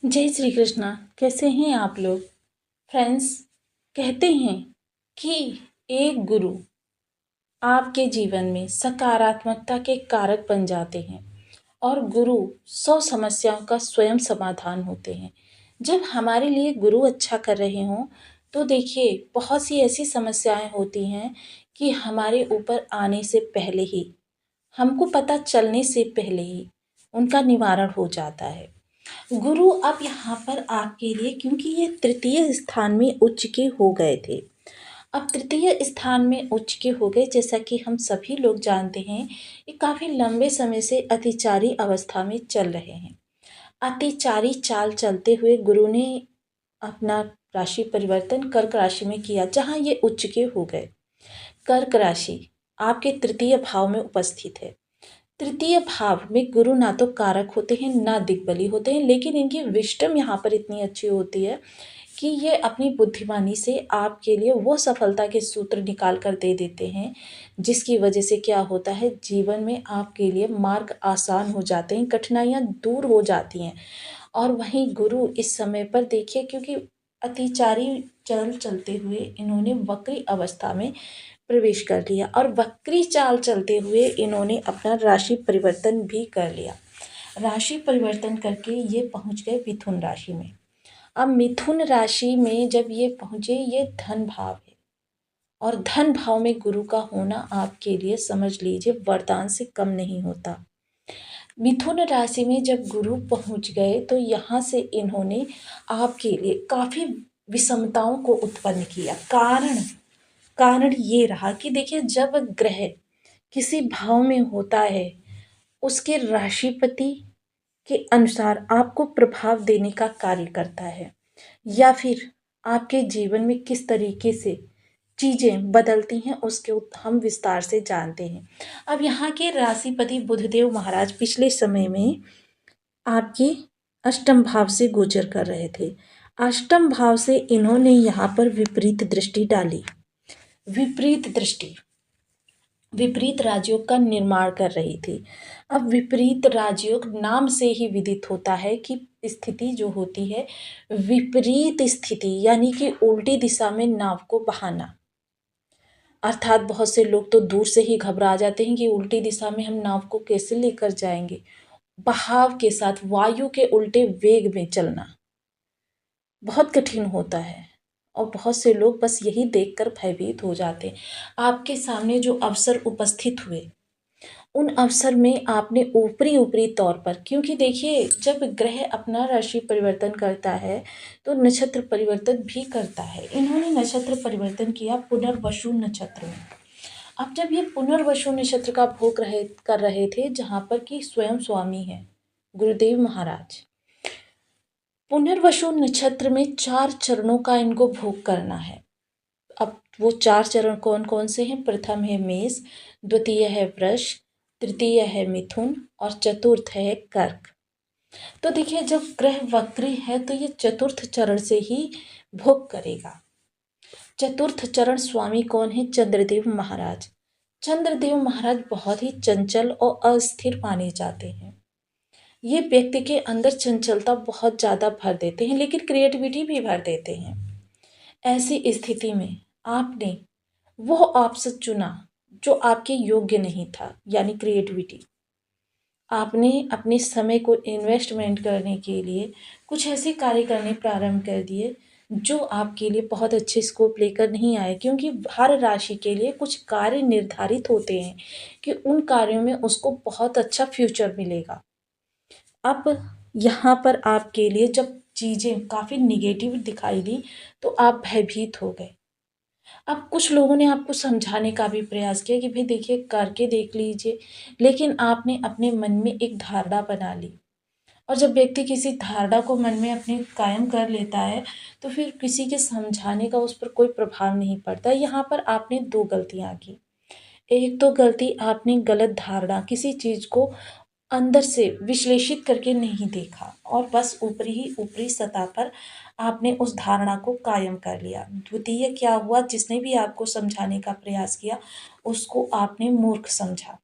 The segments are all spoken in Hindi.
जय श्री कृष्णा। कैसे हैं आप लोग फ्रेंड्स। कहते हैं कि एक गुरु आपके जीवन में सकारात्मकता के कारक बन जाते हैं और गुरु 100 समस्याओं का स्वयं समाधान होते हैं। जब हमारे लिए गुरु अच्छा कर रहे हों तो देखिए बहुत सी ऐसी समस्याएं होती हैं कि हमारे ऊपर आने से पहले ही, हमको पता चलने से पहले ही उनका निवारण हो जाता है। गुरु अब यहाँ पर आपके लिए, क्योंकि ये तृतीय स्थान में उच्च के हो गए थे, अब तृतीय स्थान में उच्च के हो गए। जैसा कि हम सभी लोग जानते हैं, ये काफ़ी लंबे समय से अतिचारी अवस्था में चल रहे हैं। अतिचारी चाल चलते हुए गुरु ने अपना राशि परिवर्तन कर्क राशि में किया, जहाँ ये उच्च के हो गए। कर्क राशि आपके तृतीय भाव में उपस्थित है। तृतीय भाव में गुरु ना तो कारक होते हैं ना दिग्बली होते हैं, लेकिन इनकी विजडम यहाँ पर इतनी अच्छी होती है कि ये अपनी बुद्धिमानी से आपके लिए वो सफलता के सूत्र निकाल कर दे देते हैं, जिसकी वजह से क्या होता है, जीवन में आपके लिए मार्ग आसान हो जाते हैं, कठिनाइयाँ दूर हो जाती हैं। और वहीं गुरु इस समय पर देखिए, क्योंकि अतिचारी चल चलते हुए इन्होंने वक्री अवस्था में प्रवेश कर लिया और वक्री चाल चलते हुए इन्होंने अपना राशि परिवर्तन भी कर लिया। राशि परिवर्तन करके ये पहुंच गए मिथुन राशि में। अब मिथुन राशि में जब ये पहुंचे, ये धन भाव है और धन भाव में गुरु का होना आपके लिए समझ लीजिए वरदान से कम नहीं होता। मिथुन राशि में जब गुरु पहुंच गए तो यहाँ से इन्होंने आपके लिए काफ़ी विषमताओं को उत्पन्न किया। कारण ये रहा कि देखिए, जब ग्रह किसी भाव में होता है उसके राशिपति के अनुसार आपको प्रभाव देने का कार्य करता है, या फिर आपके जीवन में किस तरीके से चीज़ें बदलती हैं उसके हम विस्तार से जानते हैं। अब यहाँ के राशिपति बुधदेव महाराज पिछले समय में आपके अष्टम भाव से गोचर कर रहे थे। अष्टम भाव से इन्होंने यहाँ पर विपरीत दृष्टि डाली। विपरीत राजयोग का निर्माण कर रही थी। अब विपरीत राजयोग नाम से ही विदित होता है कि स्थिति जो होती है, विपरीत स्थिति यानी कि उल्टी दिशा में नाव को बहाना। अर्थात बहुत से लोग तो दूर से ही घबरा जाते हैं कि उल्टी दिशा में हम नाव को कैसे लेकर जाएंगे। बहाव के साथ वायु के उल्टे वेग में चलना बहुत कठिन होता है और बहुत से लोग बस यही देखकर भयभीत हो जाते हैं। आपके सामने जो अवसर उपस्थित हुए, उन अवसर में आपने ऊपरी तौर पर, क्योंकि देखिए जब ग्रह अपना राशि परिवर्तन करता है तो नक्षत्र परिवर्तन भी करता है। इन्होंने नक्षत्र परिवर्तन किया पुनर्वसु नक्षत्र में। अब जब ये पुनर्वसु नक्षत्र का भोग कर रहे थे, जहाँ पर कि स्वयं स्वामी है गुरुदेव महाराज, पुनर्वसु नक्षत्र में 4 चरणों का इनको भोग करना है। अब वो 4 चरण कौन कौन से हैं? प्रथम है मेष, द्वितीय है वृष, तृतीय है मिथुन और चतुर्थ है कर्क। तो देखिए, जब ग्रह वक्री है तो ये चतुर्थ चरण से ही भोग करेगा। चतुर्थ चरण स्वामी कौन है? चंद्रदेव महाराज। चंद्रदेव महाराज बहुत ही चंचल और अस्थिर माने जाते हैं। ये व्यक्ति के अंदर चंचलता बहुत ज़्यादा भर देते हैं, लेकिन क्रिएटिविटी भी भर देते हैं। ऐसी स्थिति में आपने वो ऑप्शन चुना जो आपके योग्य नहीं था, यानी क्रिएटिविटी। आपने अपने समय को इन्वेस्टमेंट करने के लिए कुछ ऐसे कार्य करने प्रारंभ कर दिए जो आपके लिए बहुत अच्छे स्कोप लेकर नहीं आए, क्योंकि हर राशि के लिए कुछ कार्य निर्धारित होते हैं कि उन कार्यों में उसको बहुत अच्छा फ्यूचर मिलेगा। अब यहाँ पर आपके लिए जब चीज़ें काफ़ी निगेटिव दिखाई दी तो आप भयभीत हो गए। अब कुछ लोगों ने आपको समझाने का भी प्रयास किया कि भाई देखिए करके देख लीजिए, लेकिन आपने अपने मन में एक धारणा बना ली। और जब व्यक्ति किसी धारणा को मन में अपने कायम कर लेता है तो फिर किसी के समझाने का उस पर कोई प्रभाव नहीं पड़ता। यहाँ पर आपने 2 गलतियाँ की। एक तो गलती, आपने गलत धारणा, किसी चीज़ को अंदर से विश्लेषित करके नहीं देखा और बस ऊपरी सतह पर आपने उस धारणा को कायम कर लिया। द्वितीय क्या हुआ, जिसने भी आपको समझाने का प्रयास किया उसको आपने मूर्ख समझा।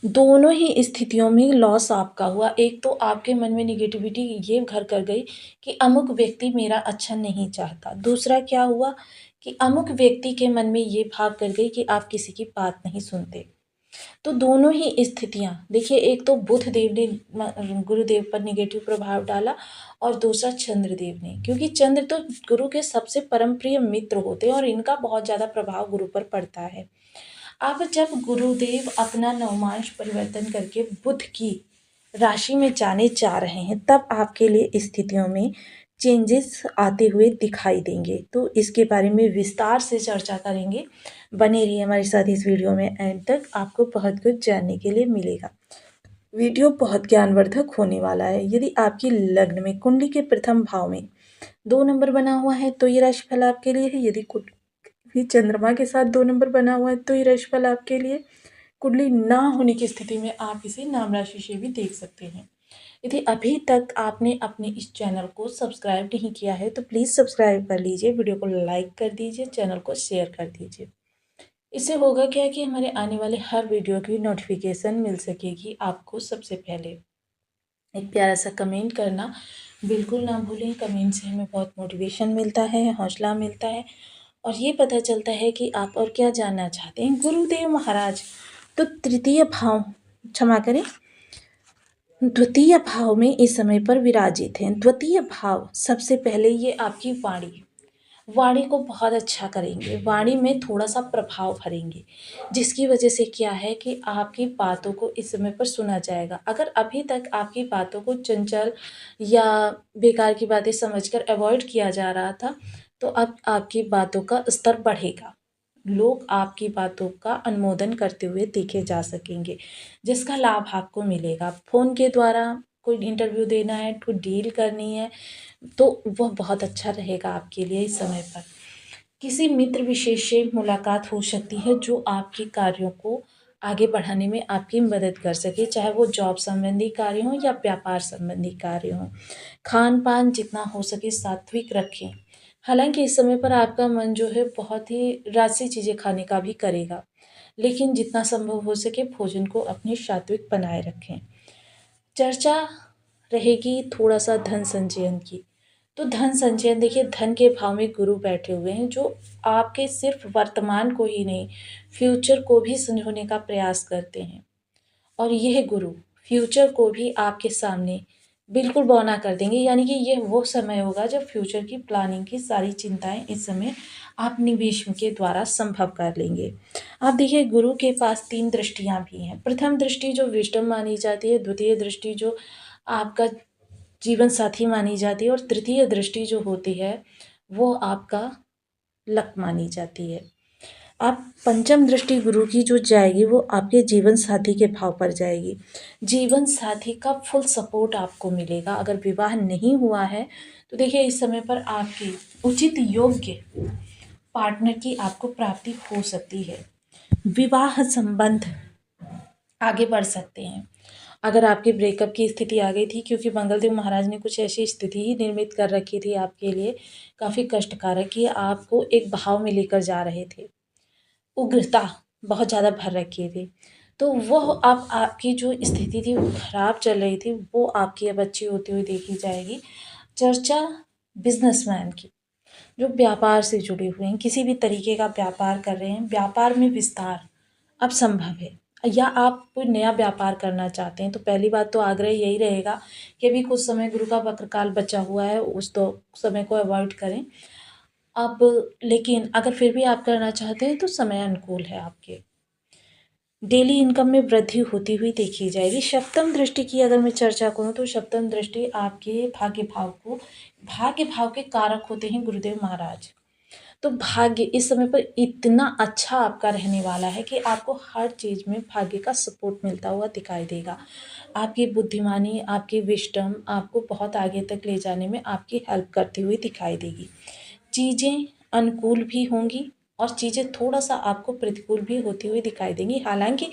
दोनों ही स्थितियों में लॉस आपका हुआ। एक तो आपके मन में नेगेटिविटी ये घर कर गई कि अमुक व्यक्ति मेरा अच्छा नहीं चाहता। दूसरा क्या हुआ कि अमुक व्यक्ति के मन में ये भाव कर गई कि आप किसी की बात नहीं सुनते। तो दोनों ही स्थितियाँ देखिए, एक तो बुध देव ने गुरुदेव पर नेगेटिव प्रभाव डाला और दूसरा चंद्रदेव ने, क्योंकि चंद्र तो गुरु के सबसे परम प्रिय मित्र होते हैं और इनका बहुत ज़्यादा प्रभाव गुरु पर पड़ता है। अब जब गुरुदेव अपना नवमांश परिवर्तन करके बुध की राशि में जाने जा रहे हैं, तब आपके लिए स्थितियों में चेंजेस आते हुए दिखाई देंगे। तो इसके बारे में विस्तार से चर्चा करेंगे। बने रहिए हमारे साथ इस वीडियो में, एंड तक आपको बहुत कुछ जानने के लिए मिलेगा। वीडियो बहुत ज्ञानवर्धक होने वाला है। यदि आपकी लग्न में कुंडली के प्रथम भाव में 2 नंबर बना हुआ है तो ये राशिफल आपके लिए है। यदि कुंडली चंद्रमा के साथ 2 नंबर बना हुआ है तो ये राशिफल आपके लिए। कुंडली ना होने की स्थिति में आप इसे नाम राशि से भी देख सकते हैं। यदि अभी तक आपने अपने इस चैनल को सब्सक्राइब नहीं किया है तो प्लीज़ सब्सक्राइब कर लीजिए, वीडियो को लाइक कर दीजिए, चैनल को शेयर कर दीजिए। इससे होगा क्या कि हमारे आने वाले हर वीडियो की नोटिफिकेशन मिल सकेगी आपको सबसे पहले। एक प्यारा सा कमेंट करना बिल्कुल ना भूलें। कमेंट से हमें बहुत मोटिवेशन मिलता है, हौसला मिलता है और ये पता चलता है कि आप और क्या जानना चाहते हैं। गुरुदेव महाराज तो तृतीय भाव, क्षमा करें, द्वितीय भाव में इस समय पर विराजित हैं। द्वितीय भाव सबसे पहले ये आपकी वाणी को बहुत अच्छा करेंगे, वाणी में थोड़ा-सा प्रभाव भरेंगे, जिसकी वजह से क्या है कि आपकी बातों को इस समय पर सुना जाएगा। अगर अभी तक आपकी बातों को चंचल या बेकार की बातें समझकर अवॉइड किया जा रहा था, तो अब आपकी बातों का स्तर बढ़ेगा। लोग आपकी बातों का अनुमोदन करते हुए देखे जा सकेंगे, जिसका लाभ आपको मिलेगा। फ़ोन के द्वारा कोई इंटरव्यू देना है, कोई डील करनी है, तो वह बहुत अच्छा रहेगा आपके लिए इस समय पर। किसी मित्र विशेष से मुलाकात हो सकती है जो आपके कार्यों को आगे बढ़ाने में आपकी मदद कर सके, चाहे वो जॉब संबंधी कार्य हों या व्यापार संबंधी कार्य हों। खान-पान जितना हो सके सात्विक रखें। हालाँकि इस समय पर आपका मन जो है बहुत ही राजसी चीज़ें खाने का भी करेगा, लेकिन जितना संभव हो सके भोजन को अपने सात्विक बनाए रखें। चर्चा रहेगी थोड़ा-सा धन संचयन की। तो धन संचयन देखिए, धन के भाव में गुरु बैठे हुए हैं जो आपके सिर्फ वर्तमान को ही नहीं, फ्यूचर को भी संजोने का प्रयास करते हैं। और यह गुरु फ्यूचर को भी आपके सामने बिल्कुल बौना कर देंगे, यानी कि यह वो समय होगा जब फ्यूचर की प्लानिंग की सारी चिंताएं इस समय आप निवेश के द्वारा संभव कर लेंगे। आप देखिए, गुरु के पास 3 दृष्टियां भी हैं। प्रथम दृष्टि जो विजडम मानी जाती है, द्वितीय दृष्टि जो आपका जीवन साथी मानी जाती है और तृतीय दृष्टि जो होती है वो आपका लक मानी जाती है। आप पंचम दृष्टि गुरु की जो जाएगी वो आपके जीवन साथी के भाव पर जाएगी। जीवन साथी का फुल सपोर्ट आपको मिलेगा। अगर विवाह नहीं हुआ है तो देखिए, इस समय पर आपकी उचित योग्य पार्टनर की आपको प्राप्ति हो सकती है। विवाह संबंध आगे बढ़ सकते हैं। अगर आपकी ब्रेकअप की स्थिति आ गई थी, क्योंकि मंगलदेव महाराज ने कुछ ऐसी स्थिति ही निर्मित कर रखी थी आपके लिए, काफ़ी कष्टकारक, कि आपको एक भाव में लेकर जा रहे थे। उग्रता बहुत ज़्यादा भर रखी थी। तो वह अब आपकी जो स्थिति थी वो खराब चल रही थी, वो आपकी अब अच्छी होती हुई देखी जाएगी। चर्चा बिज़नेसमैन की, जो व्यापार से जुड़े हुए हैं, किसी भी तरीके का व्यापार कर रहे हैं, व्यापार में विस्तार अब संभव है, या आप कोई नया व्यापार करना चाहते हैं, तो पहली बात तो आग्रह यही रहेगा कि अभी कुछ समय गुरु का वक्रकाल बचा हुआ है, उस तो समय को अवॉइड करें। अब लेकिन अगर फिर भी आप करना चाहते हैं तो समय अनुकूल है आपके। डेली इनकम में वृद्धि होती हुई देखी जाएगी। सप्तम दृष्टि की अगर मैं चर्चा करूँ तो सप्तम दृष्टि आपके भाग्य भाव के कारक होते हैं गुरुदेव महाराज। तो भाग्य इस समय पर इतना अच्छा आपका रहने वाला है कि आपको हर चीज़ में भाग्य का सपोर्ट मिलता हुआ दिखाई देगा। आपकी बुद्धिमानी, आपकी विज़डम आपको बहुत आगे तक ले जाने में आपकी हेल्प करती हुई दिखाई देगी। चीज़ें अनुकूल भी होंगी और चीज़ें थोड़ा-सा आपको प्रतिकूल भी होती हुई दिखाई देंगी। हालाँकि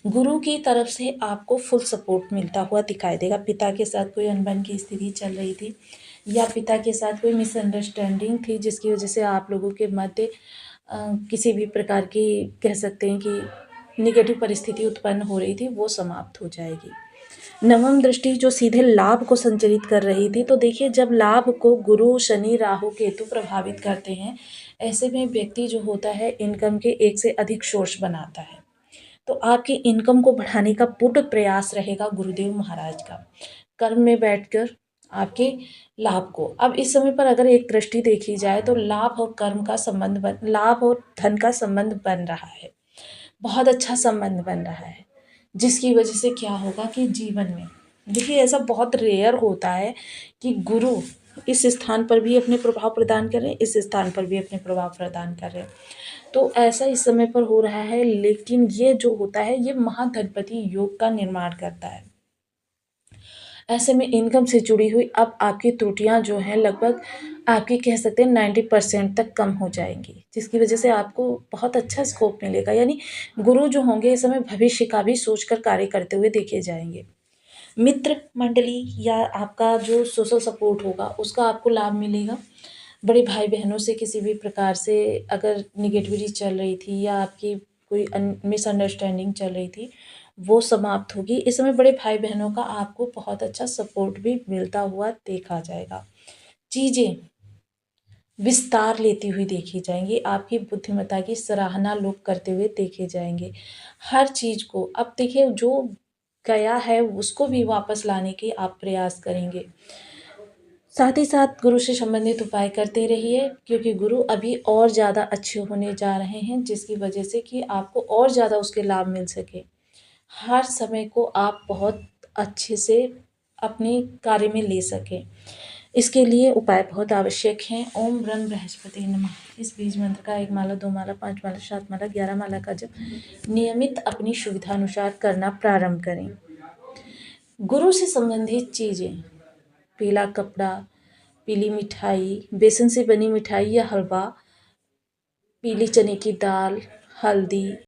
गुरु की तरफ से आपको फुल सपोर्ट मिलता हुआ दिखाई देगा। पिता के साथ कोई अनबन की स्थिति चल रही थी या पिता के साथ कोई मिसअंडरस्टैंडिंग थी, जिसकी वजह से आप लोगों के मध्य किसी भी प्रकार की, कह सकते हैं कि नेगेटिव परिस्थिति उत्पन्न हो रही थी वो समाप्त हो जाएगी। नवम दृष्टि जो सीधे लाभ को संचरित कर रही थी, तो देखिए जब लाभ को गुरु, शनि, राहु, केतु प्रभावित करते हैं, ऐसे में व्यक्ति जो होता है इनकम के एक से अधिक सोर्स बनाता है। तो आपकी इनकम को बढ़ाने का पूर्ण प्रयास रहेगा गुरुदेव महाराज का, कर्म में बैठकर आपके लाभ को। अब इस समय पर अगर एक दृष्टि देखी जाए तो लाभ और कर्म का संबंध लाभ और धन का संबंध बन रहा है, बहुत अच्छा संबंध बन रहा है, जिसकी वजह से क्या होगा कि जीवन में देखिए ऐसा बहुत रेयर होता है कि गुरु इस स्थान पर भी अपने प्रभाव प्रदान कर रहे हैं, इस स्थान पर भी अपने प्रभाव प्रदान कर रहे हैं। तो ऐसा इस समय पर हो रहा है, लेकिन ये जो होता है ये महाधनपति योग का निर्माण करता है। ऐसे में इनकम से जुड़ी हुई अब आपकी त्रुटियां जो हैं लगभग आपकी कह सकते हैं 90% तक कम हो जाएंगी, जिसकी वजह से आपको बहुत अच्छा स्कोप मिलेगा। यानी गुरु जो होंगे इस समय भविष्य का भी सोचकर कार्य करते हुए देखे जाएंगे। मित्र मंडली या आपका जो सोशल सपोर्ट होगा उसका आपको लाभ मिलेगा। बड़े भाई बहनों से किसी भी प्रकार से अगर निगेटिविटी चल रही थी या आपकी कोई मिसअंडरस्टैंडिंग चल रही थी वो समाप्त होगी। इस समय बड़े भाई बहनों का आपको बहुत अच्छा सपोर्ट भी मिलता हुआ देखा जाएगा। चीज़ें विस्तार लेती हुई देखी जाएंगी, आपकी बुद्धिमत्ता की सराहना लोग करते हुए देखे जाएंगे। हर चीज़ को अब देखिए जो गया है उसको भी वापस लाने के आप प्रयास करेंगे। साथ ही साथ गुरु से संबंधित उपाय करते रहिए, क्योंकि गुरु अभी और ज़्यादा अच्छे होने जा रहे हैं, जिसकी वजह से कि आपको और ज़्यादा उसके लाभ मिल सके। हर समय को आप बहुत अच्छे से अपने कार्य में ले सकें, इसके लिए उपाय बहुत आवश्यक हैं। ओम ब्रह्म बृहस्पति नमः इस बीज मंत्र का 1 माला, 2 माला, 5 माला, 7 माला, 11 माला का जप नियमित अपनी सुविधा अनुसार करना प्रारंभ करें। गुरु से संबंधित चीज़ें, पीला कपड़ा, पीली मिठाई, बेसन से बनी मिठाई या हलवा, पीली चने की दाल, हल्दी,